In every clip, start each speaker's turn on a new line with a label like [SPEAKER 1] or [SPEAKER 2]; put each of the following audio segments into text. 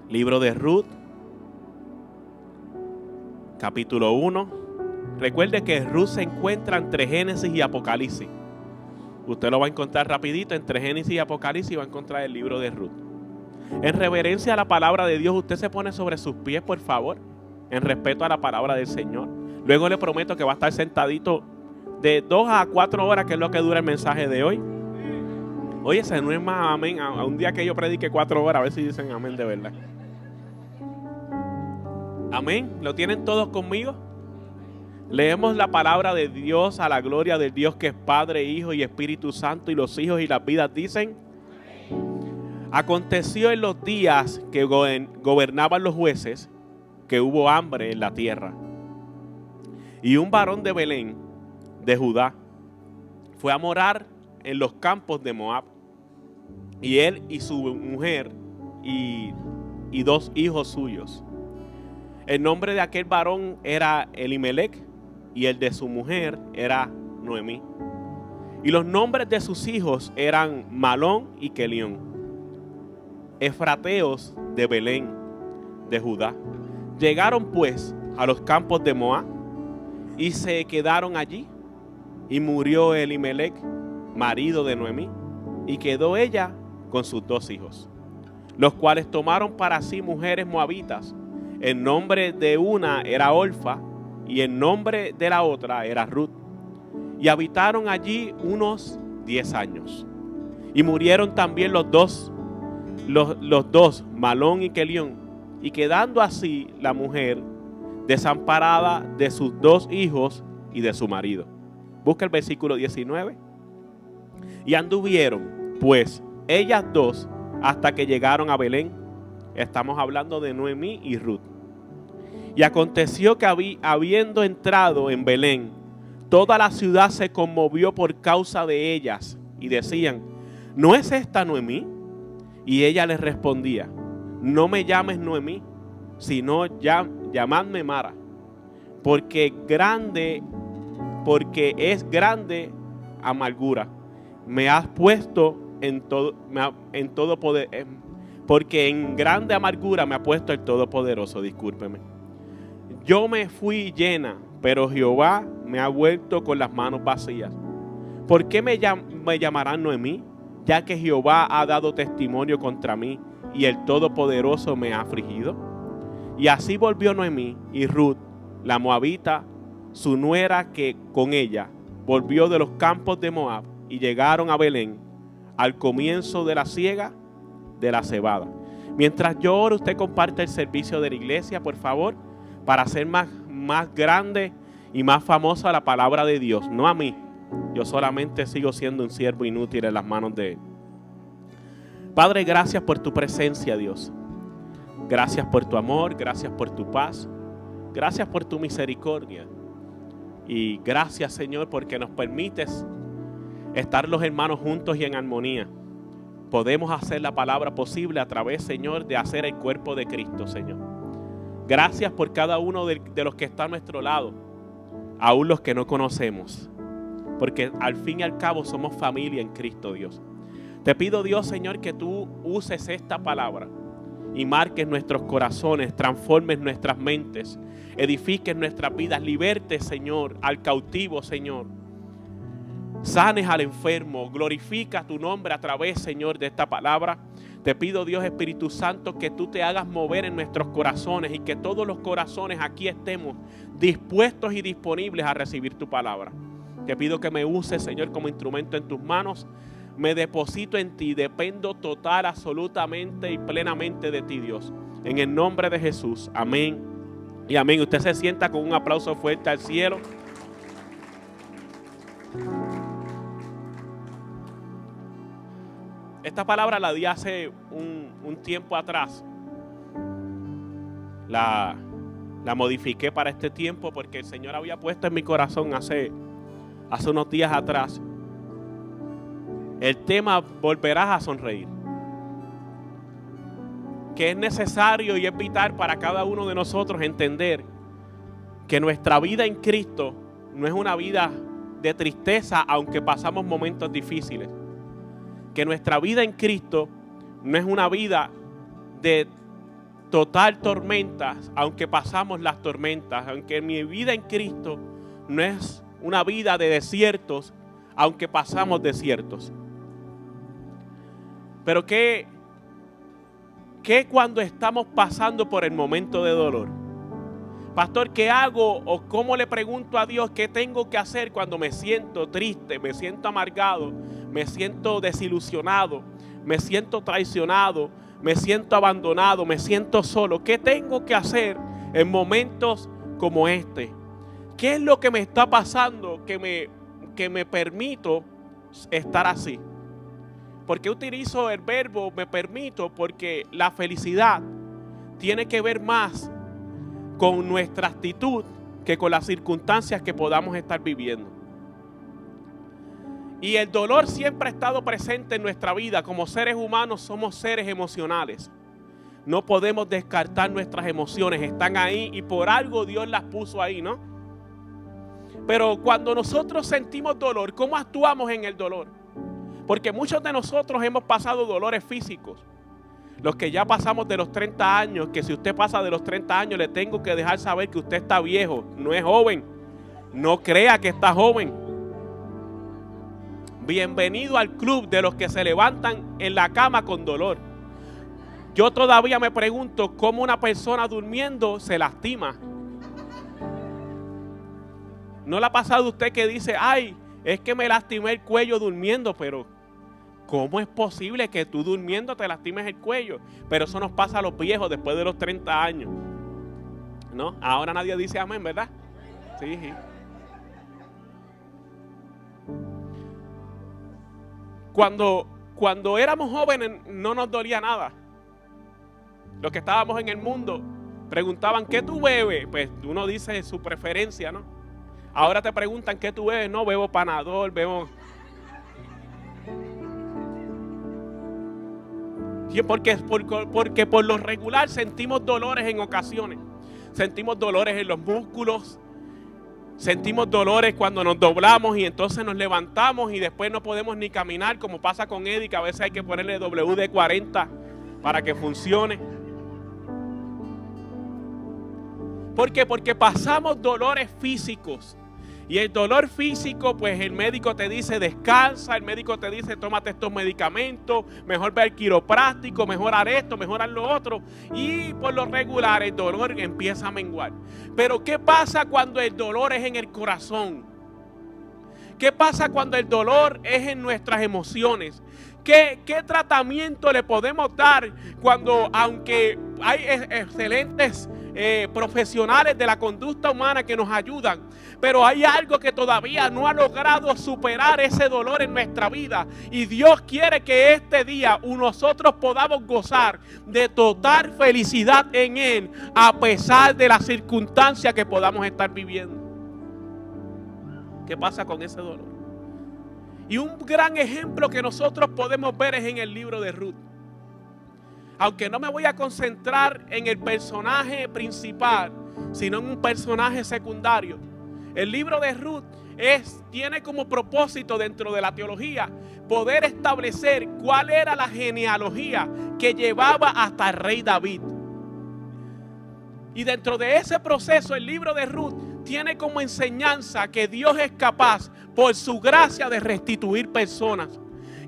[SPEAKER 1] Libro de Ruth, capítulo 1. Recuerde que Ruth se encuentra entre Génesis y Apocalipsis. Usted lo va a encontrar rapidito entre Génesis y Apocalipsis y va a encontrar el libro de Ruth. En reverencia a la palabra de Dios, usted se pone sobre sus pies, por favor, en respeto a la palabra del Señor. Luego le prometo que va a estar sentadito de 2 a 4 horas, que es lo que dura el mensaje de hoy. Oye, ese no es más amén. A un día que yo predique 4 horas, a ver si dicen amén de verdad. Amén. ¿Lo tienen todos conmigo? Leemos la palabra de Dios a la gloria del Dios que es Padre, Hijo y Espíritu Santo, y los hijos y las vidas dicen: aconteció en los días que gobernaban los jueces que hubo hambre en la tierra. Y un varón de Belén, de Judá, fue a morar en los campos de Moab. Y él y su mujer y 2 hijos suyos. El nombre de aquel varón era Elimelech y el de su mujer era Noemí. Y los nombres de sus hijos eran Malón y Kelión, efrateos de Belén, de Judá. Llegaron pues a los campos de Moab y se quedaron allí. Y murió Elimelech, marido de Noemí, y quedó ella con sus 2 hijos, los cuales tomaron para sí mujeres moabitas. El nombre de una era Orfa y el nombre de la otra era Ruth. Y habitaron allí unos 10 años. Y murieron también los dos, Malón y Kelión. Y quedando así la mujer desamparada de sus 2 hijos y de su marido. Busca el versículo 19. Y anduvieron pues ellas 2 hasta que llegaron a Belén. Estamos hablando de Noemí y Ruth. Y aconteció que habiendo entrado en Belén, toda la ciudad se conmovió por causa de ellas. Y decían: ¿no es esta Noemí? Y ella les respondía: no me llames Noemí, sino llamadme Mara, porque es grande amargura. Me has puesto en todo poder, porque en grande amargura me ha puesto el Todopoderoso. Discúlpeme. Yo me fui llena, pero Jehová me ha vuelto con las manos vacías. ¿Por qué me llamarán Noemí? Ya que Jehová ha dado testimonio contra mí y el Todopoderoso me ha afligido. Y así volvió Noemí y Ruth, la moabita, su nuera, que con ella volvió de los campos de Moab, y llegaron a Belén al comienzo de la siega de la cebada. Mientras yo oro, usted comparte el servicio de la iglesia, por favor, para hacer más grande y más famosa la palabra de Dios, no a mí. Yo solamente sigo siendo un siervo inútil en las manos de Él. Padre, gracias por tu presencia, Dios. Gracias por tu amor, gracias por tu paz, gracias por tu misericordia. Y gracias, Señor, porque nos permites estar los hermanos juntos y en armonía. Podemos hacer la palabra posible a través, Señor, de hacer el cuerpo de Cristo, Señor. Gracias por cada uno de los que está a nuestro lado, aún los que no conocemos, porque al fin y al cabo somos familia en Cristo, Dios. Te pido, Dios, Señor, que tú uses esta palabra y marques nuestros corazones, transformes nuestras mentes, edifiques nuestras vidas, libertes, Señor, al cautivo, Señor. Sanes al enfermo, glorifica tu nombre a través, Señor, de esta palabra. Te pido, Dios Espíritu Santo, que tú te hagas mover en nuestros corazones y que todos los corazones aquí estemos dispuestos y disponibles a recibir tu palabra. Te pido que me uses, Señor, como instrumento en tus manos. Me deposito en ti, dependo total, absolutamente y plenamente de ti, Dios. En el nombre de Jesús, amén y amén. Usted se sienta con un aplauso fuerte al cielo. Esta palabra la di hace un tiempo atrás. La modifiqué para este tiempo porque el Señor había puesto en mi corazón hace unos días atrás el tema: volverás a sonreír. Que es necesario y es vital para cada uno de nosotros entender que nuestra vida en Cristo no es una vida de tristeza aunque pasamos momentos difíciles. Que nuestra vida en Cristo no es una vida de total tormentas, aunque pasamos las tormentas, aunque mi vida en Cristo no es una vida de desiertos, aunque pasamos desiertos. Pero ¿qué cuando estamos pasando por el momento de dolor? Pastor, ¿qué hago? O ¿cómo le pregunto a Dios qué tengo que hacer cuando me siento triste, me siento amargado, me siento desilusionado, me siento traicionado, me siento abandonado, me siento solo? ¿Qué tengo que hacer en momentos como este? ¿Qué es lo que me está pasando que me permito estar así? ¿Por qué utilizo el verbo me permito? Porque la felicidad tiene que ver más con nuestra actitud que con las circunstancias que podamos estar viviendo. Y el dolor siempre ha estado presente en nuestra vida. Como seres humanos somos seres emocionales. No podemos descartar nuestras emociones. Están ahí y por algo Dios las puso ahí, ¿no? Pero cuando nosotros sentimos dolor, ¿cómo actuamos en el dolor? Porque muchos de nosotros hemos pasado dolores físicos. Los que ya pasamos de los 30 años, que si usted pasa de los 30 años, le tengo que dejar saber que usted está viejo, no es joven. No crea que está joven. Bienvenido al club de los que se levantan en la cama con dolor. Yo todavía me pregunto cómo una persona durmiendo se lastima. ¿No le ha pasado a usted que dice, ay, es que me lastimé el cuello durmiendo? Pero ¿cómo es posible que tú durmiendo te lastimes el cuello? Pero eso nos pasa a los viejos después de los 30 años. ¿No? Ahora nadie dice amén, ¿verdad? Sí. Cuando éramos jóvenes no nos dolía nada. Los que estábamos en el mundo preguntaban, ¿qué tú bebes? Pues uno dice su preferencia, ¿no? Ahora te preguntan, ¿qué tú bebes? No, bebo Panadol, bebo... Sí, porque por lo regular sentimos dolores en ocasiones. Sentimos dolores en los músculos. Sentimos dolores cuando nos doblamos y entonces nos levantamos y después no podemos ni caminar, como pasa con Eddie, que a veces hay que ponerle WD-40 para que funcione. ¿Por qué? Porque pasamos dolores físicos. Y el dolor físico, pues el médico te dice descansa, el médico te dice tómate estos medicamentos, mejor ve al quiropráctico, mejorar esto, mejorar lo otro. Y por lo regular el dolor empieza a menguar. Pero ¿qué pasa cuando el dolor es en el corazón? ¿Qué pasa cuando el dolor es en nuestras emociones? ¿Qué tratamiento le podemos dar cuando, aunque hay excelentes profesionales de la conducta humana que nos ayudan, pero hay algo que todavía no ha logrado superar ese dolor en nuestra vida? Y Dios quiere que este día nosotros podamos gozar de total felicidad en Él, a pesar de las circunstancias que podamos estar viviendo. ¿Qué pasa con ese dolor? Y un gran ejemplo que nosotros podemos ver es en el libro de Ruth. Aunque no me voy a concentrar en el personaje principal, sino en un personaje secundario. El libro de Ruth tiene como propósito dentro de la teología poder establecer cuál era la genealogía que llevaba hasta el rey David. Y dentro de ese proceso, el libro de Ruth tiene como enseñanza que Dios es capaz, por su gracia, de restituir personas.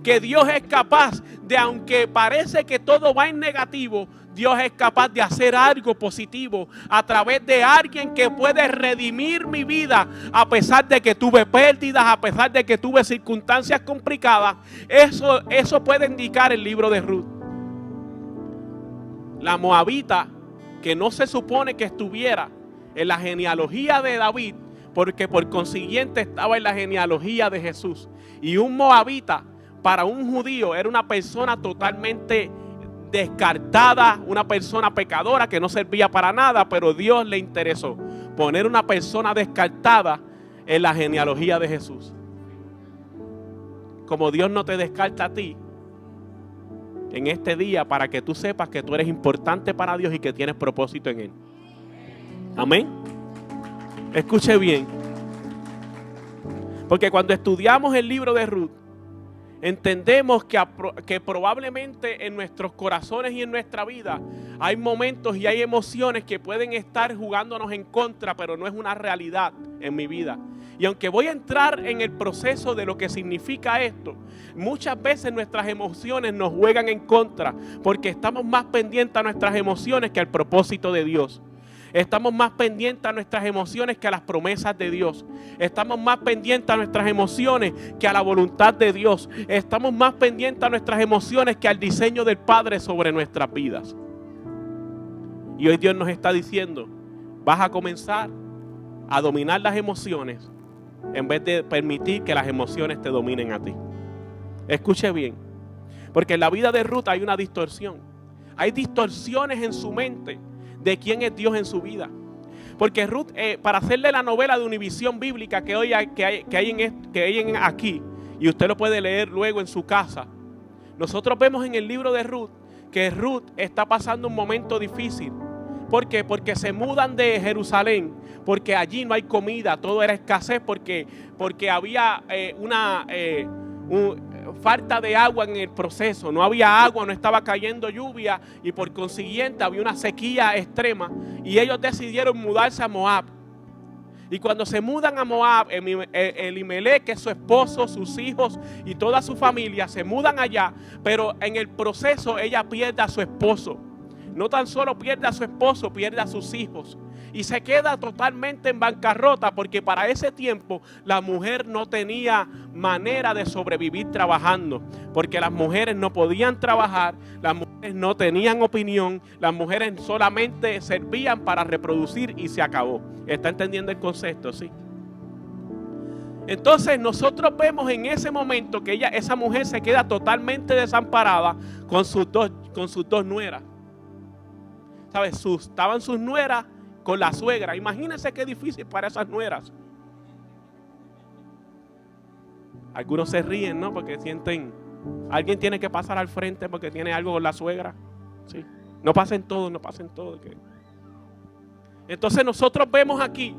[SPEAKER 1] Que Dios es capaz de, aunque parece que todo va en negativo, Dios es capaz de hacer algo positivo a través de alguien que puede redimir mi vida a pesar de que tuve pérdidas, a pesar de que tuve circunstancias complicadas. Eso puede indicar el libro de Ruth. La moabita, que no se supone que estuviera en la genealogía de David, porque por consiguiente estaba en la genealogía de Jesús. Y un moabita, para un judío, era una persona totalmente descartada, una persona pecadora que no servía para nada, pero Dios le interesó poner una persona descartada en la genealogía de Jesús. Como Dios no te descarta a ti en este día, para que tú sepas que tú eres importante para Dios y que tienes propósito en Él. Amén. Escuche bien. Porque cuando estudiamos el libro de Ruth, entendemos que probablemente en nuestros corazones y en nuestra vida hay momentos y hay emociones que pueden estar jugándonos en contra, pero no es una realidad en mi vida. Y aunque voy a entrar en el proceso de lo que significa esto, muchas veces nuestras emociones nos juegan en contra porque estamos más pendientes a nuestras emociones que al propósito de Dios. Estamos más pendientes a nuestras emociones que a las promesas de Dios. Estamos más pendientes a nuestras emociones que a la voluntad de Dios. Estamos más pendientes a nuestras emociones que al diseño del Padre sobre nuestras vidas. Y hoy Dios nos está diciendo, vas a comenzar a dominar las emociones en vez de permitir que las emociones te dominen a ti. Escuche bien, porque en la vida de Ruth hay una distorsión. Hay distorsiones en su mente de quién es Dios en su vida. Porque Ruth, para hacerle la novela de Univisión Bíblica que hay aquí, y usted lo puede leer luego en su casa, nosotros vemos en el libro de Ruth que Ruth está pasando un momento difícil. ¿Por qué? Porque se mudan de Jerusalén, porque allí no hay comida, todo era escasez, porque había falta de agua en el proceso, no había agua, no estaba cayendo lluvia y por consiguiente había una sequía extrema y ellos decidieron mudarse a Moab. Y cuando se mudan a Moab, Elimelech, que es su esposo, sus hijos y toda su familia se mudan allá, pero en el proceso ella pierde a su esposo. No tan solo pierde a su esposo, pierde a sus hijos. Y se queda totalmente en bancarrota porque para ese tiempo la mujer no tenía manera de sobrevivir trabajando. Porque las mujeres no podían trabajar, las mujeres no tenían opinión, las mujeres solamente servían para reproducir y se acabó. ¿Está entendiendo el concepto? Sí. Entonces nosotros vemos en ese momento que esa mujer se queda totalmente desamparada con sus dos nueras. ¿Sabes? Estaban sus nueras con la suegra. Imagínense qué difícil para esas nueras. Algunos se ríen, ¿no? Porque sienten, alguien tiene que pasar al frente porque tiene algo con la suegra. Sí. No pasen todos. Entonces nosotros vemos aquí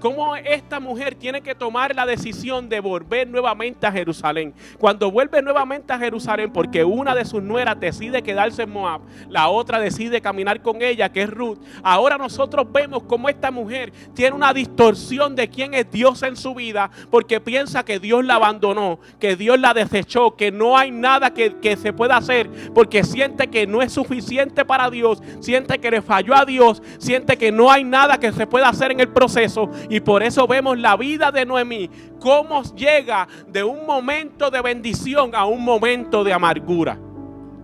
[SPEAKER 1] cómo esta mujer tiene que tomar la decisión de volver nuevamente a Jerusalén. Cuando vuelve nuevamente a Jerusalén, porque una de sus nueras decide quedarse en Moab, la otra decide caminar con ella, que es Ruth. Ahora nosotros vemos cómo esta mujer tiene una distorsión de quién es Dios en su vida, porque piensa que Dios la abandonó, que Dios la desechó, que no hay nada que se pueda hacer, porque siente que no es suficiente para Dios, siente que le falló a Dios, siente que no hay nada que se pueda hacer en el proceso. Y por eso vemos la vida de Noemí, cómo llega de un momento de bendición a un momento de amargura.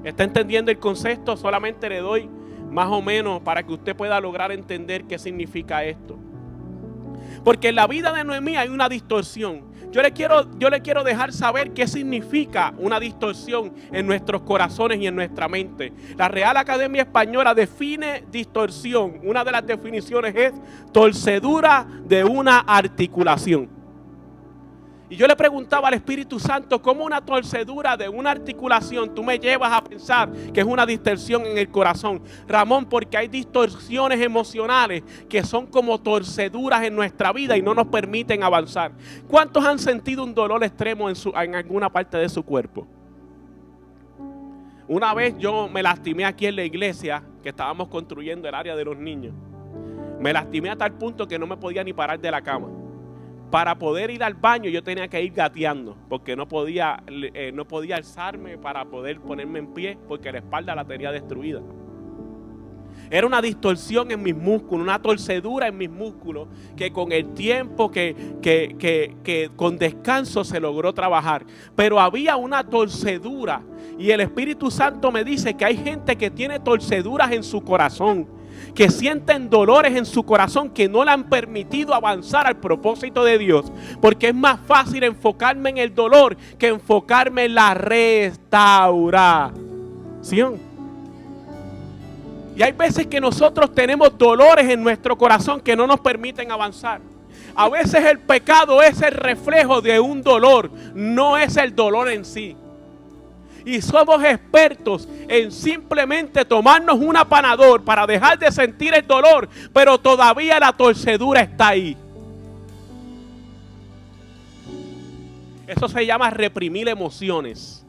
[SPEAKER 1] ¿Está entendiendo el concepto? Solamente le doy más o menos para que usted pueda lograr entender qué significa esto. Porque en la vida de Noemí hay una distorsión. Yo le quiero dejar saber qué significa una distorsión en nuestros corazones y en nuestra mente. La Real Academia Española define distorsión. Una de las definiciones es torcedura de una articulación. Y yo le preguntaba al Espíritu Santo, ¿cómo una torcedura de una articulación tú me llevas a pensar que es una distorsión en el corazón? Ramón, porque hay distorsiones emocionales que son como torceduras en nuestra vida y no nos permiten avanzar. ¿Cuántos han sentido un dolor extremo en alguna parte de su cuerpo? Una vez yo me lastimé aquí en la iglesia, que estábamos construyendo el área de los niños. Me lastimé a tal punto que no me podía ni parar de la cama. Para poder ir al baño yo tenía que ir gateando, porque no podía alzarme para poder ponerme en pie, porque la espalda la tenía destruida. Era una distorsión en mis músculos, una torcedura en mis músculos, que con el tiempo, que con descanso se logró trabajar. Pero había una torcedura, y el Espíritu Santo me dice que hay gente que tiene torceduras en su corazón, que sienten dolores en su corazón que no le han permitido avanzar al propósito de Dios, porque es más fácil enfocarme en el dolor que enfocarme en la restauración. Y hay veces que nosotros tenemos dolores en nuestro corazón que no nos permiten avanzar. A veces el pecado es el reflejo de un dolor, no es el dolor en sí. Y somos expertos en simplemente tomarnos un apanador para dejar de sentir el dolor, pero todavía la torcedura está ahí. Eso se llama reprimir emociones.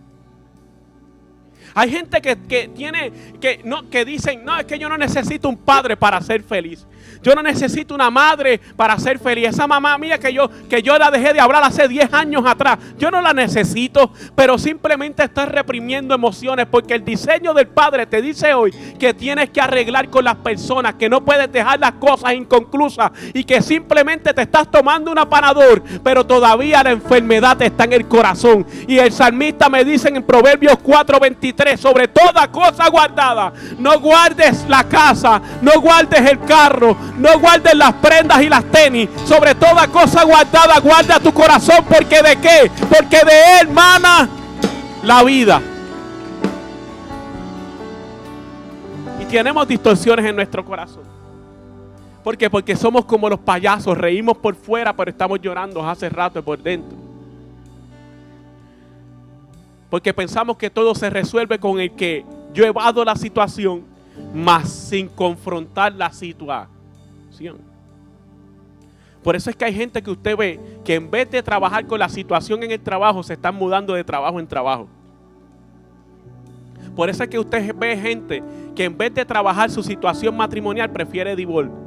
[SPEAKER 1] Hay gente que dicen, no, es que yo no necesito un padre para ser feliz. Yo no necesito una madre para ser feliz. Esa mamá mía que yo la dejé de hablar hace 10 años atrás, yo no la necesito, pero simplemente estás reprimiendo emociones, porque el diseño del Padre te dice hoy que tienes que arreglar con las personas, que no puedes dejar las cosas inconclusas y que simplemente te estás tomando un apanador, pero todavía la enfermedad está en el corazón. Y el salmista me dice en Proverbios 4:23, sobre toda cosa guardada, no guardes la casa, no guardes el carro, no guardes las prendas y las tenis. Sobre toda cosa guardada, guarda tu corazón, porque ¿de qué? Porque de él mana la vida. Y tenemos distorsiones en nuestro corazón. ¿Por qué? Porque somos como los payasos, reímos por fuera, pero estamos llorando hace rato por dentro. Porque pensamos que todo se resuelve con el que yo evado la situación, mas sin confrontar la situación. Por eso es que hay gente que usted ve que en vez de trabajar con la situación en el trabajo, se están mudando de trabajo en trabajo. Por eso es que usted ve gente que en vez de trabajar su situación matrimonial, prefiere divorcio.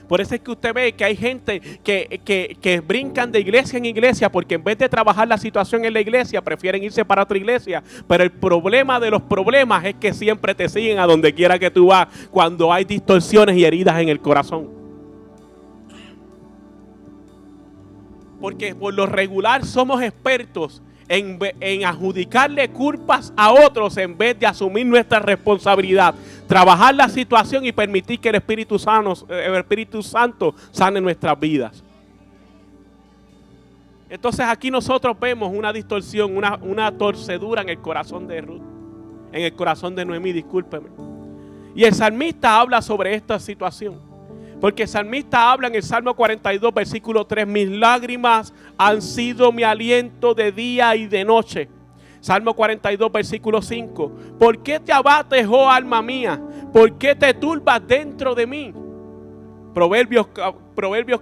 [SPEAKER 1] Por eso es que usted ve que hay gente que brincan de iglesia en iglesia, porque en vez de trabajar la situación en la iglesia, prefieren irse para otra iglesia. Pero el problema de los problemas es que siempre te siguen a donde quiera que tú vas, cuando hay distorsiones y heridas en el corazón. Porque por lo regular somos expertos en adjudicarle culpas a otros en vez de asumir nuestra responsabilidad, trabajar la situación y permitir que el Espíritu Santo sane nuestras vidas. Entonces aquí nosotros vemos una distorsión, una torcedura en el corazón de Ruth, en el corazón de Noemí, discúlpeme. Y el salmista habla sobre esta situación. Porque el salmista habla en el Salmo 42, versículo 3, mis lágrimas han sido mi aliento de día y de noche. Salmo 42, versículo 5, ¿por qué te abates, oh alma mía? ¿Por qué te turbas dentro de mí? Proverbios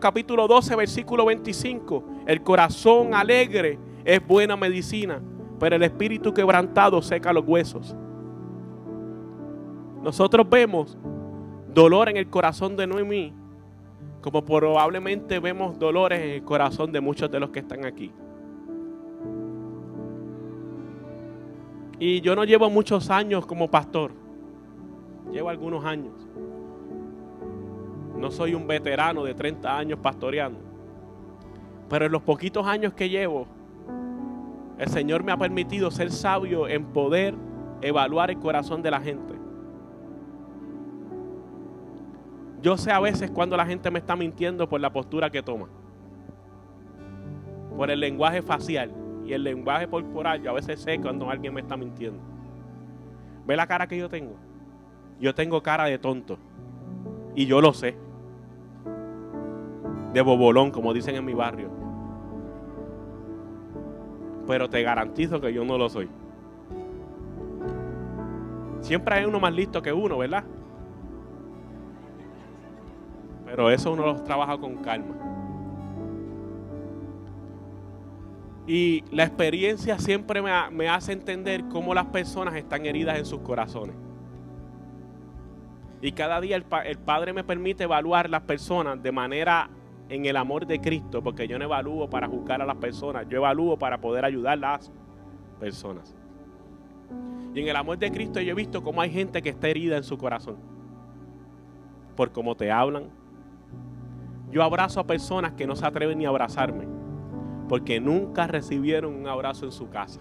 [SPEAKER 1] capítulo 12, versículo 25, el corazón alegre es buena medicina, pero el espíritu quebrantado seca los huesos. Nosotros vemos dolor en el corazón de Noemí, como probablemente vemos dolores en el corazón de muchos de los que están aquí. Y yo no llevo muchos años como pastor, llevo algunos años. No soy un veterano de 30 años pastoreando, pero en los poquitos años que llevo, el Señor me ha permitido ser sabio en poder evaluar el corazón de la gente. Yo sé a veces cuando la gente me está mintiendo por la postura que toma, por el lenguaje facial y el lenguaje corporal. Yo a veces sé cuando alguien me está mintiendo. ¿Ve la cara que yo tengo? Yo tengo cara de tonto y yo lo sé, de bobolón, como dicen en mi barrio, pero te garantizo que yo no lo soy. Siempre hay uno más listo que uno, ¿verdad? Pero eso uno lo trabaja con calma. Y la experiencia siempre me hace entender cómo las personas están heridas en sus corazones. Y cada día el Padre me permite evaluar las personas de manera en el amor de Cristo, porque yo no evalúo para juzgar a las personas, yo evalúo para poder ayudar a las personas. Y en el amor de Cristo yo he visto cómo hay gente que está herida en su corazón, por cómo te hablan. Yo abrazo a personas que no se atreven ni a abrazarme, porque nunca recibieron un abrazo en su casa.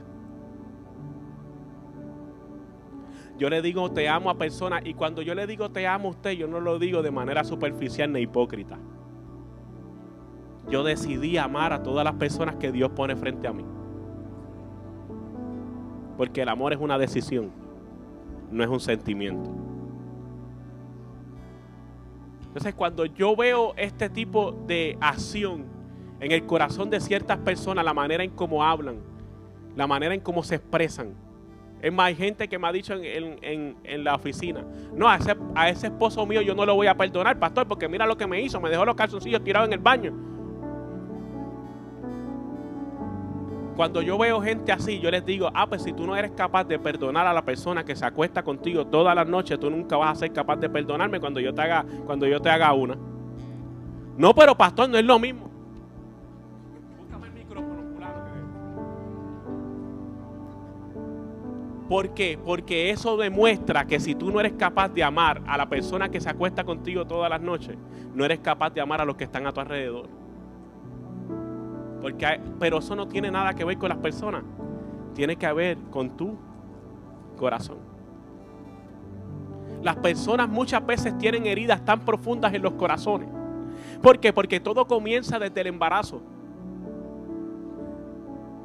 [SPEAKER 1] Yo le digo te amo a personas, y cuando yo le digo te amo a usted, yo no lo digo de manera superficial ni hipócrita. Yo decidí amar a todas las personas que Dios pone frente a mí, porque el amor es una decisión, no es un sentimiento. Entonces, cuando yo veo este tipo de acción en el corazón de ciertas personas, la manera en cómo hablan, la manera en cómo se expresan. Es más, hay gente que me ha dicho en la oficina, no, a ese esposo mío yo no lo voy a perdonar, pastor, porque mira lo que me hizo, me dejó los calzoncillos tirados en el baño. Cuando yo veo gente así, yo les digo, pues si tú no eres capaz de perdonar a la persona que se acuesta contigo todas las noches, tú nunca vas a ser capaz de perdonarme cuando yo te haga una. No, pero pastor, no es lo mismo. Búscame el micrófono, fulano. ¿Por qué? Porque eso demuestra que si tú no eres capaz de amar a la persona que se acuesta contigo todas las noches, no eres capaz de amar a los que están a tu alrededor. Pero eso no tiene nada que ver con las personas. Tiene que ver con tu corazón. Las personas muchas veces tienen heridas tan profundas en los corazones. ¿Por qué? Porque todo comienza desde el embarazo.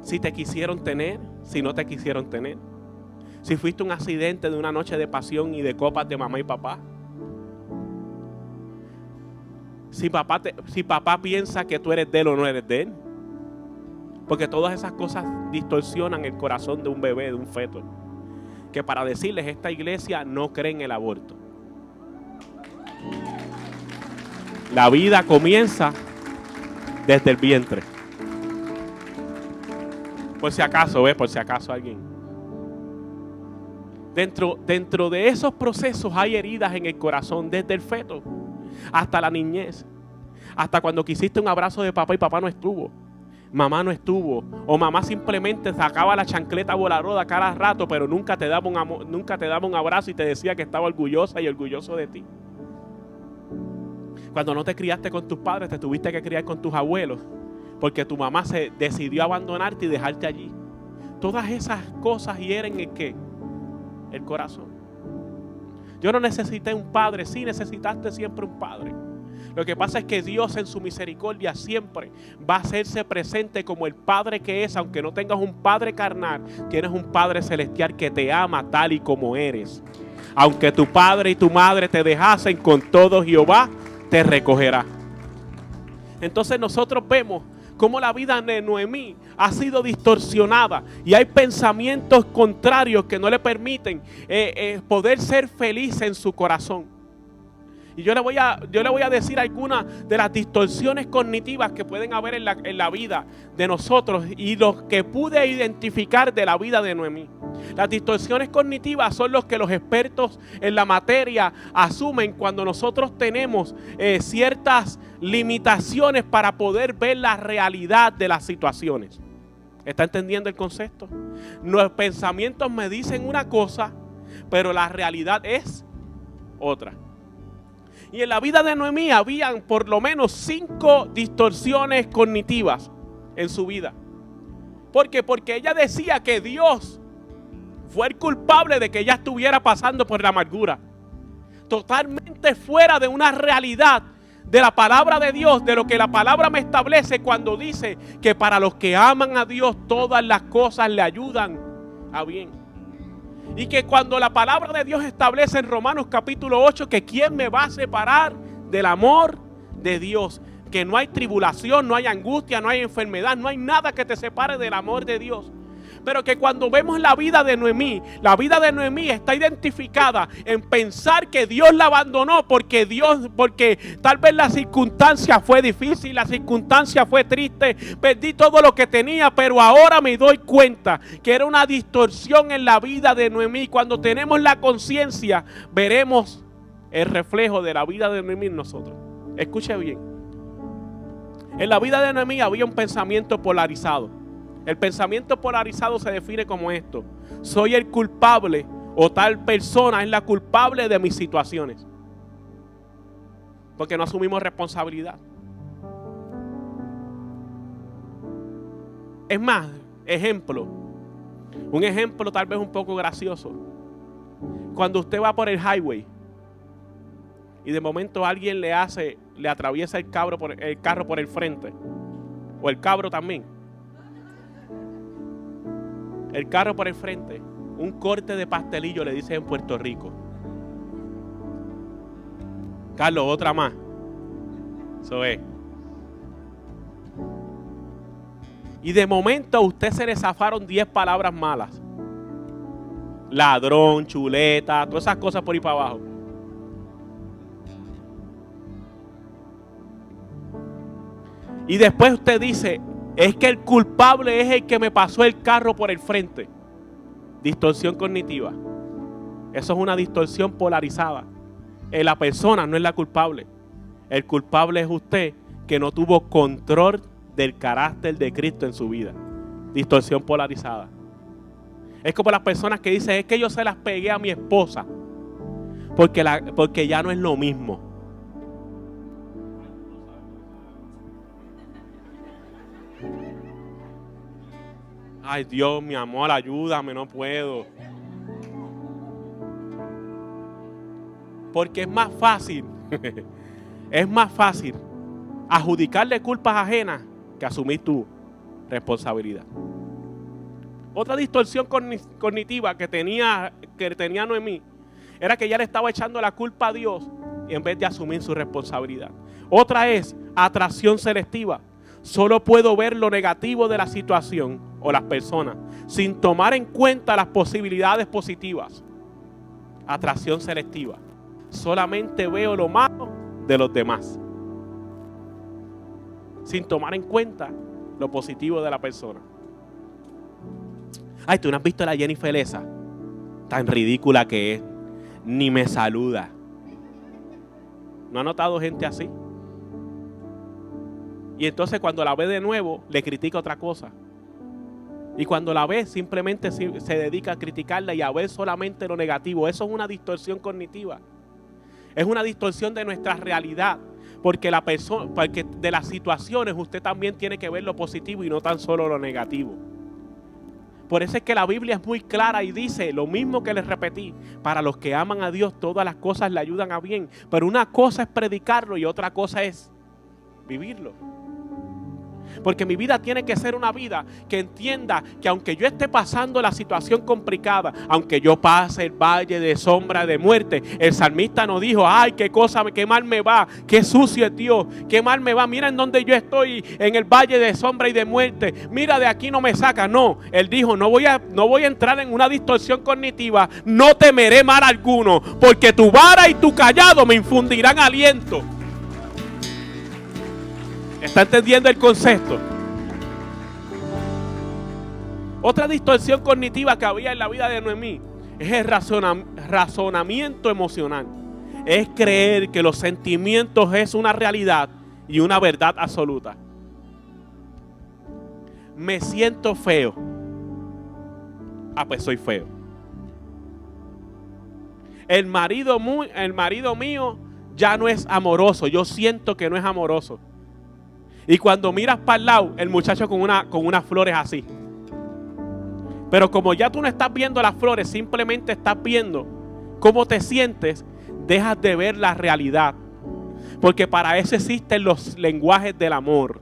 [SPEAKER 1] Si te quisieron tener, si no te quisieron tener. Si fuiste un accidente de una noche de pasión y de copas de mamá y papá. Si papá piensa que tú eres de él o no eres de él. Porque todas esas cosas distorsionan el corazón de un bebé, de un feto. Que para decirles, esta iglesia no cree en el aborto. La vida comienza desde el vientre. Por si acaso, por si acaso alguien. Dentro de esos procesos hay heridas en el corazón, desde el feto hasta la niñez. Hasta cuando quisiste un abrazo de papá y papá no estuvo. Mamá no estuvo, o mamá simplemente sacaba la chancleta voladora cada rato, pero nunca te daba un abrazo y te decía que estaba orgullosa y orgulloso de ti. Cuando no te criaste con tus padres, te tuviste que criar con tus abuelos, porque tu mamá se decidió abandonarte y dejarte allí. Todas esas cosas hieren el corazón. Yo no necesité un padre, sí necesitaste siempre un padre. Lo que pasa es que Dios en su misericordia siempre va a hacerse presente como el Padre que es. Aunque no tengas un Padre carnal, tienes un Padre celestial que te ama tal y como eres. Aunque tu padre y tu madre te dejasen, con todo Jehová te recogerá. Entonces nosotros vemos cómo la vida de Noemí ha sido distorsionada y hay pensamientos contrarios que no le permiten poder ser feliz en su corazón. Y yo le voy a decir algunas de las distorsiones cognitivas que pueden haber en la vida de nosotros y los que pude identificar de la vida de Noemí. Las distorsiones cognitivas son los que los expertos en la materia asumen cuando nosotros tenemos ciertas limitaciones para poder ver la realidad de las situaciones. ¿Está entendiendo el concepto? Los pensamientos me dicen una cosa, pero la realidad es otra. Y en la vida de Noemí habían por lo menos 5 distorsiones cognitivas en su vida. ¿Por qué? Porque ella decía que Dios fue el culpable de que ella estuviera pasando por la amargura. Totalmente fuera de una realidad de la palabra de Dios, de lo que la palabra me establece cuando dice que para los que aman a Dios todas las cosas le ayudan a bien. Y que cuando la palabra de Dios establece en Romanos capítulo 8 que ¿quién me va a separar del amor de Dios? Que no hay tribulación, no hay angustia, no hay enfermedad, no hay nada que te separe del amor de Dios. Pero que cuando vemos la vida de Noemí está identificada en pensar que Dios la abandonó porque tal vez la circunstancia fue difícil, la circunstancia fue triste, perdí todo lo que tenía, pero ahora me doy cuenta que era una distorsión en la vida de Noemí. Cuando tenemos la conciencia, veremos el reflejo de la vida de Noemí en nosotros. Escuche bien. En la vida de Noemí había un pensamiento polarizado. El pensamiento polarizado se define como esto: soy el culpable o tal persona es la culpable de mis situaciones. Porque no asumimos responsabilidad. Es más, un ejemplo tal vez un poco gracioso. Cuando usted va por el highway y de momento alguien le atraviesa el carro por el frente, o el cabro también. El carro por el frente, un corte de pastelillo le dicen en Puerto Rico. Carlos, otra más. Eso es. Y de momento a usted se le zafaron 10 palabras malas. Ladrón, chuleta, todas esas cosas por ahí para abajo. Y después usted dice, Es que el culpable es el que me pasó el carro por el frente. Distorsión cognitiva. Eso es una distorsión polarizada. La persona no es la culpable. El culpable es usted, que no tuvo control del carácter de Cristo en su vida. Distorsión polarizada. Es como las personas que dicen, es que yo se las pegué a mi esposa porque ya no es lo mismo. Ay, Dios, mi amor, ayúdame, no puedo. Porque es más fácil adjudicarle culpas ajenas que asumir tu responsabilidad. Otra distorsión cognitiva que tenía Noemí era que ella le estaba echando la culpa a Dios en vez de asumir su responsabilidad. Otra es atracción selectiva. Solo puedo ver lo negativo de la situación o las personas sin tomar en cuenta las posibilidades positivas. Atracción selectiva. Solamente veo lo malo de los demás, sin tomar en cuenta lo positivo de la persona. Ay, ¿tú no has visto a la Jennifer esa? Tan ridícula que es. Ni me saluda. ¿No ha notado gente así? Y entonces cuando la ve de nuevo, le critica otra cosa. Y cuando la ve, simplemente se dedica a criticarla y a ver solamente lo negativo. Eso es una distorsión cognitiva. Es una distorsión de nuestra realidad. Porque de las situaciones usted también tiene que ver lo positivo y no tan solo lo negativo. Por eso es que la Biblia es muy clara y dice lo mismo que les repetí. Para los que aman a Dios, todas las cosas le ayudan a bien. Pero una cosa es predicarlo y otra cosa es vivirlo. Porque mi vida tiene que ser una vida que entienda que aunque yo esté pasando la situación complicada, aunque yo pase el valle de sombra de muerte, el salmista no dijo, ay, qué mal me va, qué sucio es Dios, qué mal me va, mira en donde yo estoy, en el valle de sombra y de muerte, mira de aquí no me saca. No, él dijo, no voy a entrar en una distorsión cognitiva, no temeré mal alguno, porque tu vara y tu cayado me infundirán aliento. ¿Está entendiendo el concepto? Otra distorsión cognitiva que había en la vida de Noemí es el razonamiento emocional. Es creer que los sentimientos es una realidad y una verdad absoluta. Me siento feo. Ah, pues soy feo. El marido mío ya no es amoroso. Yo siento que no es amoroso. Y cuando miras para el lado, el muchacho con unas flores así. Pero como ya tú no estás viendo las flores, simplemente estás viendo cómo te sientes, dejas de ver la realidad. Porque para eso existen los lenguajes del amor.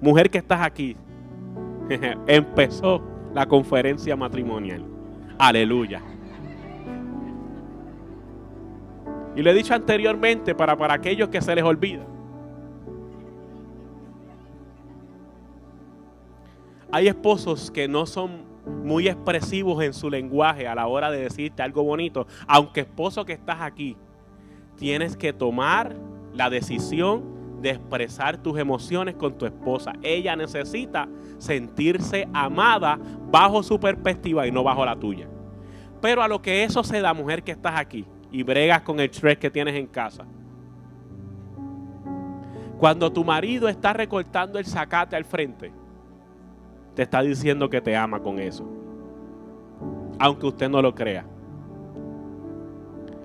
[SPEAKER 1] Mujer que estás aquí, empezó la conferencia matrimonial. Aleluya. Y lo he dicho anteriormente para aquellos que se les olvida. Hay esposos que no son muy expresivos en su lenguaje a la hora de decirte algo bonito. Aunque esposo que estás aquí, tienes que tomar la decisión de expresar tus emociones con tu esposa. Ella necesita sentirse amada bajo su perspectiva y no bajo la tuya. Pero a lo que eso se da, mujer que estás aquí y bregas con el estrés que tienes en casa. Cuando tu marido está recortando el zacate al frente, te está diciendo que te ama con eso, aunque usted no lo crea.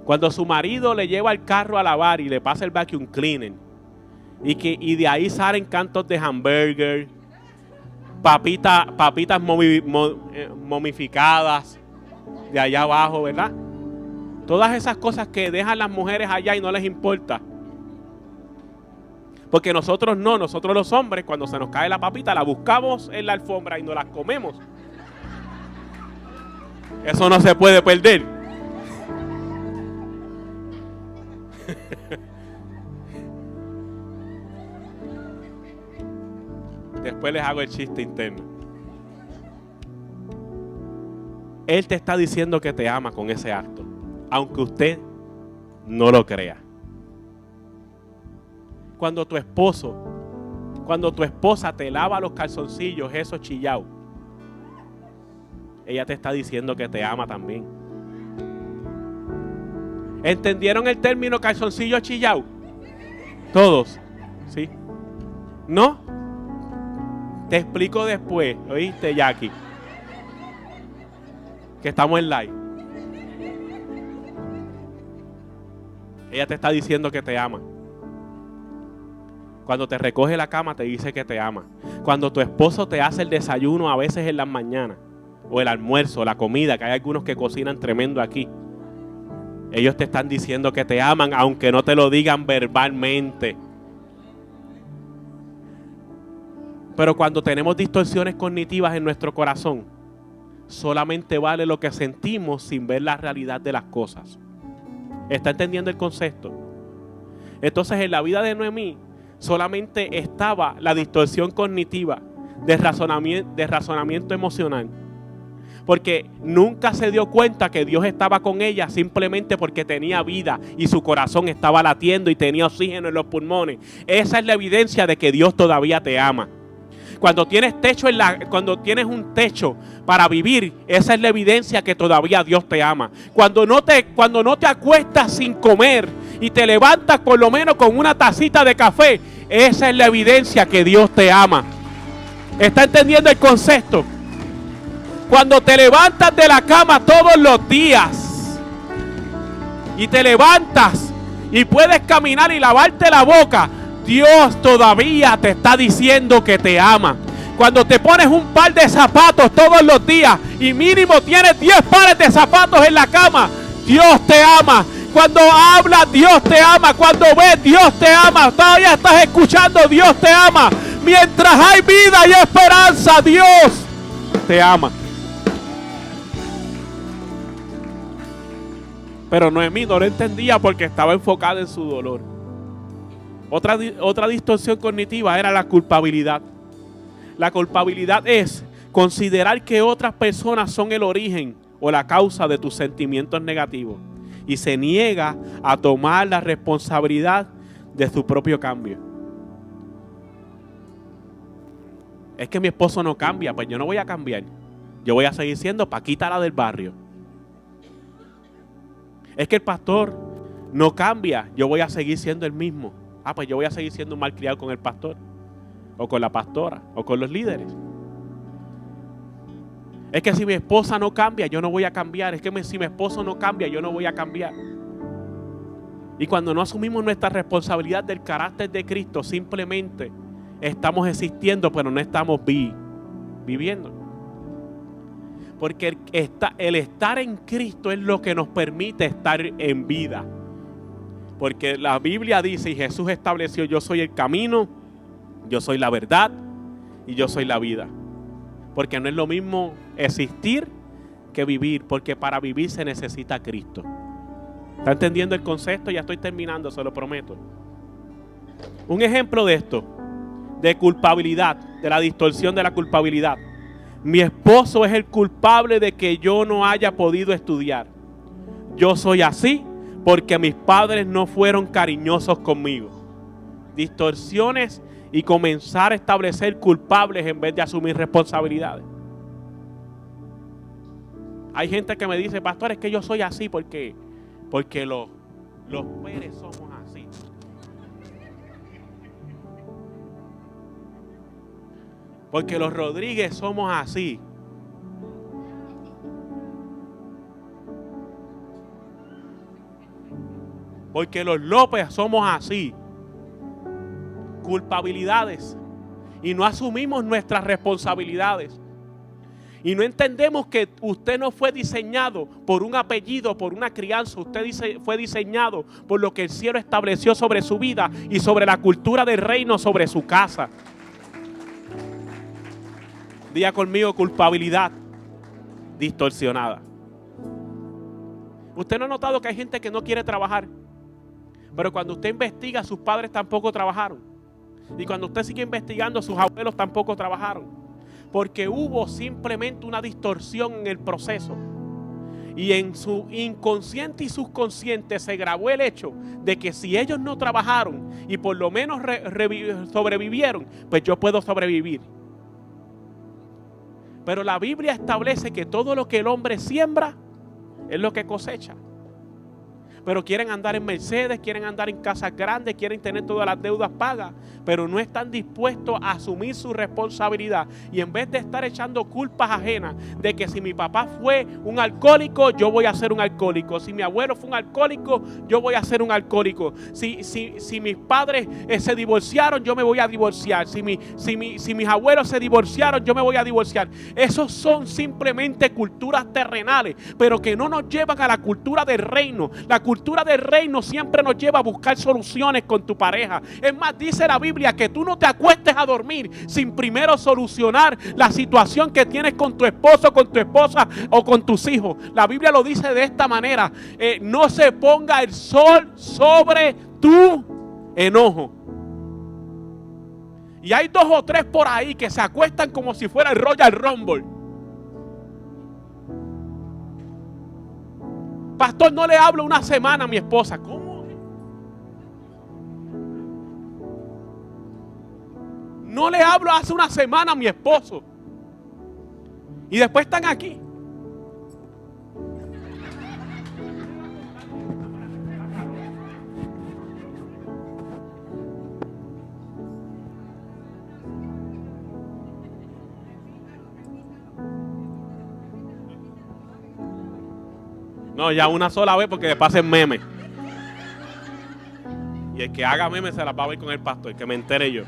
[SPEAKER 1] Cuando su marido le lleva el carro a lavar y le pasa el vacuum cleaner y de ahí salen cantos de hamburger, papitas momificadas de allá abajo, ¿verdad? Todas esas cosas que dejan las mujeres allá y no les importa. Porque nosotros los hombres, cuando se nos cae la papita, la buscamos en la alfombra y nos la comemos. Eso no se puede perder. Después les hago el chiste interno. Él te está diciendo que te ama con ese acto, aunque usted no lo crea. Cuando tu esposo Cuando tu esposa te lava los calzoncillos, esos chillados, ella te está diciendo que te ama también. ¿Entendieron el término calzoncillo chillado? Todos, ¿sí? ¿No? Te explico después, ¿oíste, Jackie? Que estamos en live. Ella te está diciendo que te ama. Cuando te recoge la cama te dice que te ama. Cuando tu esposo te hace el desayuno a veces en las mañanas, o el almuerzo, la comida, que hay algunos que cocinan tremendo aquí, ellos te están diciendo que te aman, aunque no te lo digan verbalmente. Pero cuando tenemos distorsiones cognitivas en nuestro corazón, solamente vale lo que sentimos sin ver la realidad de las cosas. ¿Está entendiendo el concepto? Entonces, en la vida de Noemí solamente estaba la distorsión cognitiva de razonamiento emocional. Porque nunca se dio cuenta que Dios estaba con ella simplemente porque tenía vida y su corazón estaba latiendo y tenía oxígeno en los pulmones. Esa es la evidencia de que Dios todavía te ama. Cuando tienes cuando tienes un techo para vivir, esa es la evidencia que todavía Dios te ama. Cuando no te acuestas sin comer y te levantas por lo menos con una tacita de café, esa es la evidencia que Dios te ama. ¿Está entendiendo el concepto? Cuando te levantas de la cama todos los días y te levantas y puedes caminar y lavarte la boca, Dios todavía te está diciendo que te ama. Cuando te pones un par de zapatos todos los días y mínimo tienes 10 pares de zapatos en la cama, Dios te ama. Cuando hablas, Dios te ama. Cuando ves, Dios te ama. Todavía estás escuchando, Dios te ama. Mientras hay vida y esperanza, Dios te ama. Pero Noemí no lo entendía porque estaba enfocada en su dolor. Otra distorsión cognitiva era la culpabilidad. La culpabilidad es considerar que otras personas son el origen o la causa de tus sentimientos negativos y se niega a tomar la responsabilidad de su propio cambio. Es que mi esposo no cambia, pues yo no voy a cambiar. Yo voy a seguir siendo Paquita la del barrio. Es que el pastor no cambia, yo voy a seguir siendo el mismo. Pues yo voy a seguir siendo un malcriado con el pastor, o con la pastora, o con los líderes. Es que si mi esposa no cambia, yo no voy a cambiar. Es que si mi esposo no cambia, yo no voy a cambiar. Y cuando no asumimos nuestra responsabilidad del carácter de Cristo, simplemente estamos existiendo, pero no estamos viviendo. Porque el estar en Cristo es lo que nos permite estar en vida. Porque la Biblia dice, y Jesús estableció, yo soy el camino, yo soy la verdad y yo soy la vida. Porque no es lo mismo existir que vivir, porque para vivir se necesita Cristo. ¿Está entendiendo el concepto? Ya estoy terminando, se lo prometo. Un ejemplo de esto, de culpabilidad, de la distorsión de la culpabilidad. Mi esposo es el culpable de que yo no haya podido estudiar. Yo soy así porque mis padres no fueron cariñosos conmigo. Distorsiones y comenzar a establecer culpables en vez de asumir responsabilidades. Hay gente que me dice, pastor, es que yo soy así porque los Pérez somos así. Porque los Rodríguez somos así. Porque los López somos así. Culpabilidades. Y no asumimos nuestras responsabilidades. Y no entendemos que usted no fue diseñado por un apellido, por una crianza. Usted fue diseñado por lo que el cielo estableció sobre su vida y sobre la cultura del reino, sobre su casa. Diga conmigo, culpabilidad distorsionada. ¿Usted no ha notado que hay gente que no quiere trabajar? Pero cuando usted investiga, sus padres tampoco trabajaron. Y cuando usted sigue investigando, sus abuelos tampoco trabajaron. Porque hubo simplemente una distorsión en el proceso. Y en su inconsciente y subconsciente se grabó el hecho de que si ellos no trabajaron y por lo menos sobrevivieron, pues yo puedo sobrevivir. Pero la Biblia establece que todo lo que el hombre siembra es lo que cosecha. Pero quieren andar en Mercedes, quieren andar en casas grandes, quieren tener todas las deudas pagas, pero no están dispuestos a asumir su responsabilidad. Y en vez de estar echando culpas ajenas de que si mi papá fue un alcohólico, yo voy a ser un alcohólico. Si mi abuelo fue un alcohólico, yo voy a ser un alcohólico. Si mis padres se divorciaron, yo me voy a divorciar. Si mis abuelos se divorciaron, yo me voy a divorciar. Esos son simplemente culturas terrenales, pero que no nos llevan a la cultura del reino. La cultura del reino siempre nos lleva a buscar soluciones con tu pareja. Es más, dice la Biblia que tú no te acuestes a dormir sin primero solucionar la situación que tienes con tu esposo, con tu esposa o con tus hijos. La Biblia lo dice de esta manera: no se ponga el sol sobre tu enojo. Y hay 2 o 3 por ahí que se acuestan como si fuera el Royal Rumble. Pastor, no le hablo una semana a mi esposa. ¿Cómo? No le hablo hace una semana a mi esposo. Y después están aquí. No, ya una sola vez porque le pasen memes. Y el que haga memes se las va a ver con el pastor, que me entere yo.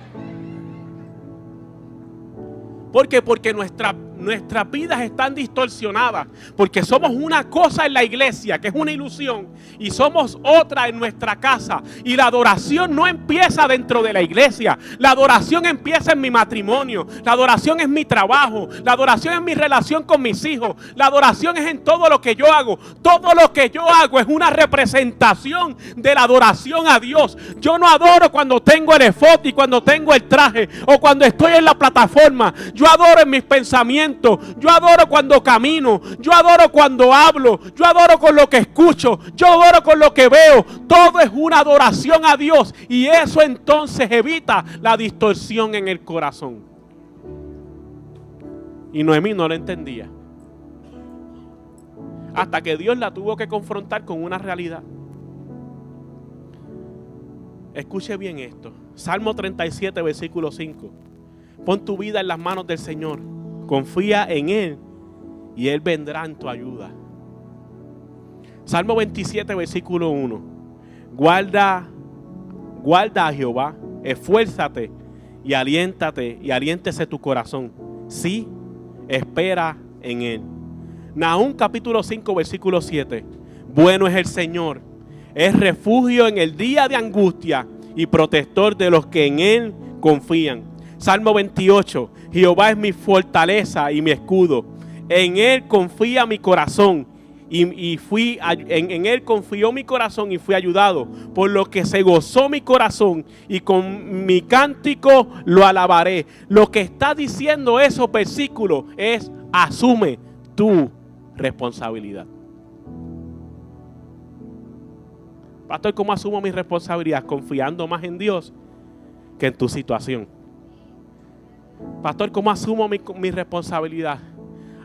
[SPEAKER 1] ¿Por qué? Porque nuestras vidas están distorsionadas. Porque somos una cosa en la iglesia, que es una ilusión, y somos otra en nuestra casa. Y la adoración no empieza dentro de la iglesia. La adoración empieza en mi matrimonio. La adoración es mi trabajo. La adoración es mi relación con mis hijos. La adoración es en todo lo que yo hago. Todo lo que yo hago es una representación de la adoración a Dios. Yo no adoro cuando tengo el efod y cuando tengo el traje, o cuando estoy en la plataforma. Yo adoro en mis pensamientos. Yo adoro cuando camino. Yo adoro cuando hablo. Yo adoro con lo que escucho. Yo adoro con lo que veo. Todo es una adoración a Dios. Y eso entonces evita la distorsión en el corazón. Y Noemí no lo entendía. Hasta que Dios la tuvo que confrontar con una realidad. Escuche bien esto. Salmo 37, versículo 5. Pon tu vida en las manos del Señor. Confía en Él y Él vendrá en tu ayuda. Salmo 27, versículo 1. Guarda a Jehová, esfuérzate y aliéntese tu corazón. Sí, espera en Él. Nahum capítulo 5, versículo 7. Bueno es el Señor, es refugio en el día de angustia y protector de los que en Él confían. Salmo 28, Jehová es mi fortaleza y mi escudo. En Él confía mi corazón en Él confió mi corazón y fui ayudado. Por lo que se gozó mi corazón y con mi cántico lo alabaré. Lo que está diciendo esos versículos es: asume tu responsabilidad. Pastor, ¿cómo asumo mi responsabilidad? Confiando más en Dios que en tu situación. Pastor, ¿cómo asumo mi responsabilidad?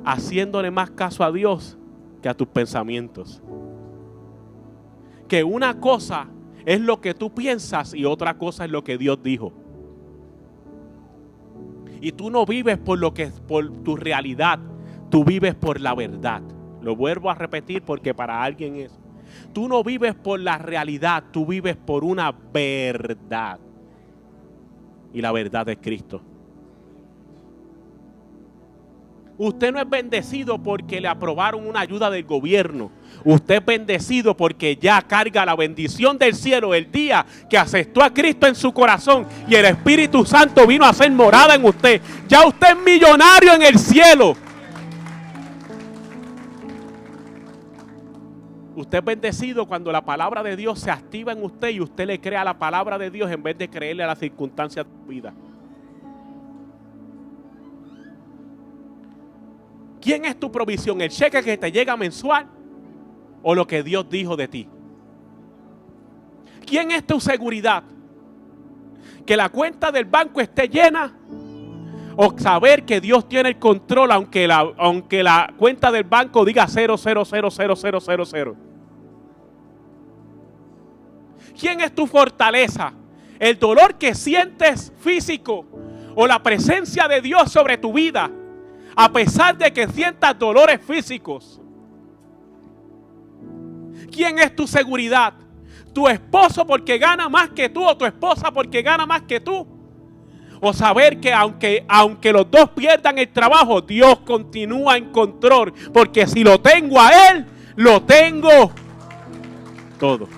[SPEAKER 1] Haciéndole más caso a Dios que a tus pensamientos. Que una cosa es lo que tú piensas y otra cosa es lo que Dios dijo. Y tú no vives por tu realidad, tú vives por la verdad. Lo vuelvo a repetir porque para alguien es. Tú no vives por la realidad, tú vives por una verdad. Y la verdad es Cristo. Usted no es bendecido porque le aprobaron una ayuda del gobierno. Usted es bendecido porque ya carga la bendición del cielo el día que aceptó a Cristo en su corazón y el Espíritu Santo vino a hacer morada en usted. Ya usted es millonario en el cielo. Usted es bendecido cuando la palabra de Dios se activa en usted y usted le cree a la palabra de Dios en vez de creerle a las circunstancias de su vida. ¿Quién es tu provisión? ¿El cheque que te llega mensual? o lo que Dios dijo de ti? ¿Quién es tu seguridad? ¿Que la cuenta del banco esté llena? ¿O saber que Dios tiene el control aunque la cuenta del banco diga 0,000,000? ¿Quién es tu fortaleza? ¿El dolor que sientes físico o la presencia de Dios sobre tu vida a pesar de que sientas dolores físicos? ¿Quién es tu seguridad? ¿Tu esposo porque gana más que tú o tu esposa porque gana más que tú? O saber que aunque los dos pierdan el trabajo, Dios continúa en control, porque si lo tengo a Él, lo tengo todo.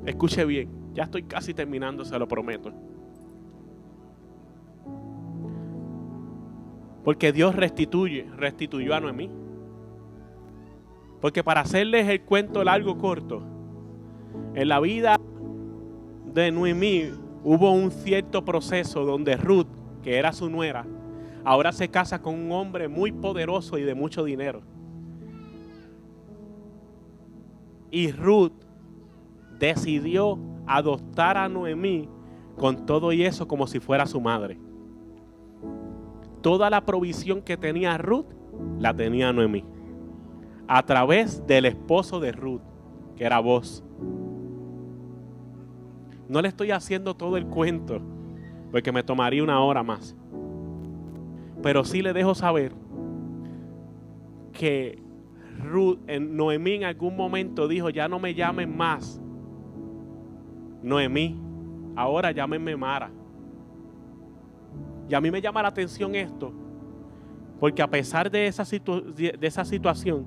[SPEAKER 1] Escuche bien, ya estoy casi terminando, se lo prometo. Porque Dios restituyó a Noemí. Porque para hacerles el cuento largo corto, en la vida de Noemí hubo un cierto proceso donde Ruth, que era su nuera, ahora se casa con un hombre muy poderoso y de mucho dinero. Y Ruth decidió adoptar a Noemí con todo y eso como si fuera su madre. Toda la provisión que tenía Ruth la tenía Noemí a través del esposo de Ruth, que era Boaz. No le estoy haciendo todo el cuento porque me tomaría una hora más, pero sí le dejo saber que Noemí en algún momento dijo: ya no me llamen más Noemí, ahora llámenme Mara. Y a mí me llama la atención esto, porque a pesar de esa situación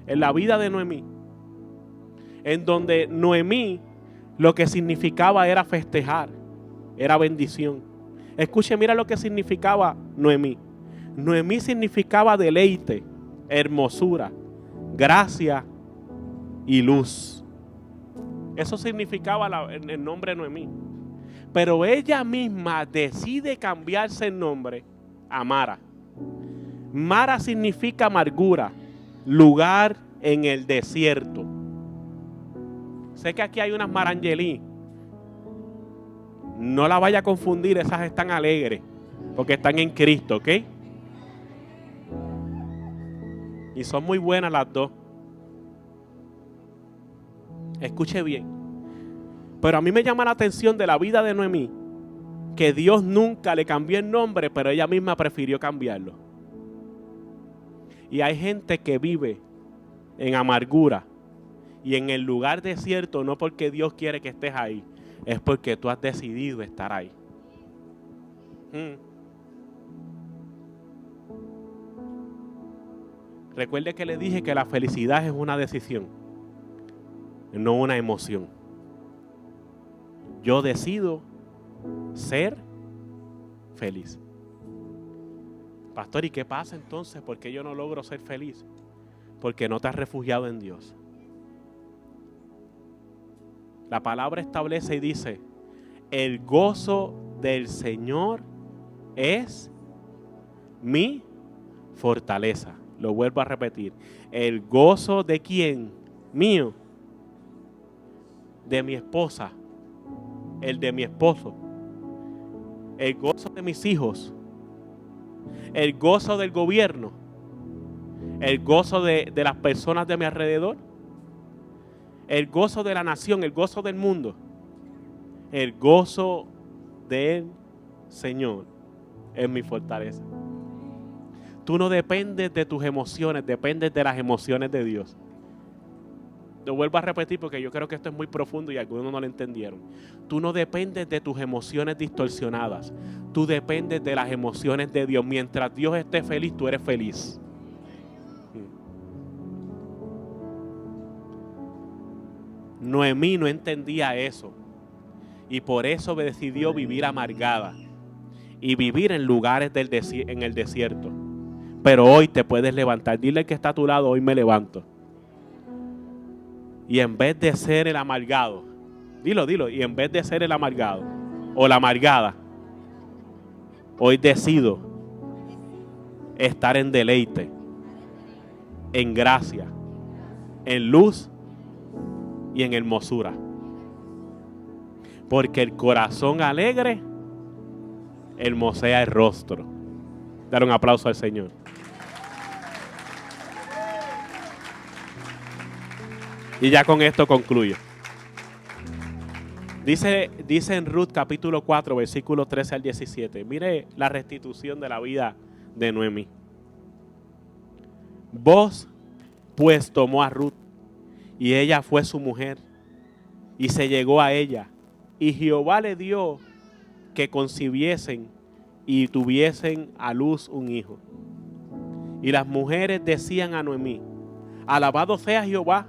[SPEAKER 1] en la vida de Noemí, en donde Noemí lo que significaba era festejar, era bendición. Escuche, mira lo que significaba Noemí. Noemí significaba deleite, hermosura, gracia y luz. Eso significaba el nombre Noemí. Pero ella misma decide cambiarse el nombre a Mara. Mara significa amargura, lugar en el desierto. Sé que aquí hay unas Marangelí. No la vaya a confundir, esas están alegres porque están en Cristo, ¿ok? Y son muy buenas las dos. Escuche bien. Pero a mí me llama la atención de la vida de Noemí que Dios nunca le cambió el nombre, pero ella misma prefirió cambiarlo. Y hay gente que vive en amargura y en el lugar desierto, no porque Dios quiere que estés ahí, es porque tú has decidido estar ahí. Recuerde que le dije que la felicidad es una decisión, no una emoción. Yo decido ser feliz. Pastor, ¿y qué pasa entonces? ¿Por qué yo no logro ser feliz? Porque no te has refugiado en Dios. La palabra establece y dice: el gozo del Señor es mi fortaleza. Lo vuelvo a repetir. El gozo de quién? Mío. De mi esposa. El de mi esposo. El gozo de mis hijos. El gozo del gobierno. El gozo de las personas de mi alrededor. El gozo de la nación. El gozo del mundo. El gozo del Señor es mi fortaleza. Tú no dependes de tus emociones, dependes de las emociones de Dios. Lo vuelvo a repetir porque yo creo que esto es muy profundo y algunos no lo entendieron. Tú no dependes de tus emociones distorsionadas. Tú dependes de las emociones de Dios. Mientras Dios esté feliz, tú eres feliz. Noemí no entendía eso. Y por eso decidió vivir amargada. Y vivir en lugares en el desierto. Pero hoy te puedes levantar. Dile al que está a tu lado: hoy me levanto. Y en vez de ser el amargado, dilo, y en vez de ser el amargado o la amargada, hoy decido estar en deleite, en gracia, en luz y en hermosura. Porque el corazón alegre hermosea el rostro. Dar un aplauso al Señor. Y ya con esto concluyo. Dice en Ruth capítulo 4, versículos 13 al 17. Mire la restitución de la vida de Noemí. Vos pues tomó a Ruth, y ella fue su mujer, y se llegó a ella. Y Jehová le dio que concibiesen y tuviesen a luz un hijo. Y las mujeres decían a Noemí: alabado sea Jehová,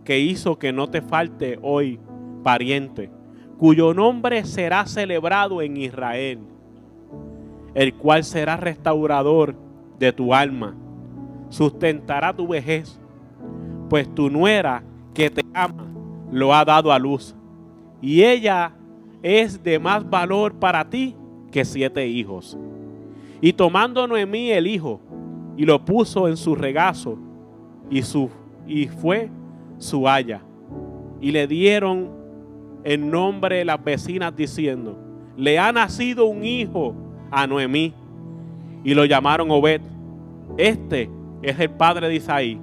[SPEAKER 1] que hizo que no te falte hoy pariente, cuyo nombre será celebrado en Israel, el cual será restaurador de tu alma, sustentará tu vejez, pues tu nuera que te ama lo ha dado a luz, y ella es de más valor para ti que 7 hijos. Y tomando Noemí el hijo, y lo puso en su regazo, y fue su haya, y le dieron el nombre las vecinas diciendo: le ha nacido un hijo a Noemí, y lo llamaron Obed. Este es el padre de Isaí,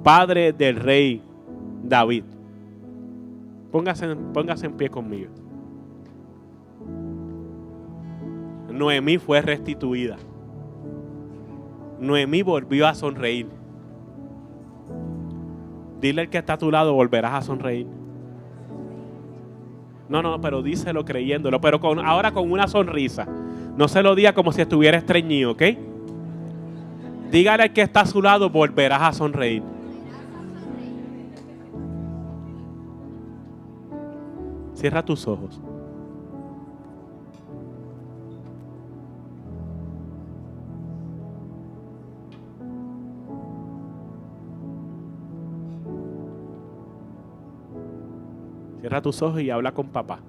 [SPEAKER 1] padre del rey David. Póngase en pie conmigo. Noemí fue restituida. Noemí volvió a sonreír. Dile al que está a tu lado: volverás a sonreír. No, pero díselo creyéndolo, pero ahora con una sonrisa. No se lo diga como si estuviera estreñido, ¿ok? Dígale al que está a su lado: volverás a sonreír. Cierra tus ojos. Cierra tus ojos y habla con papá.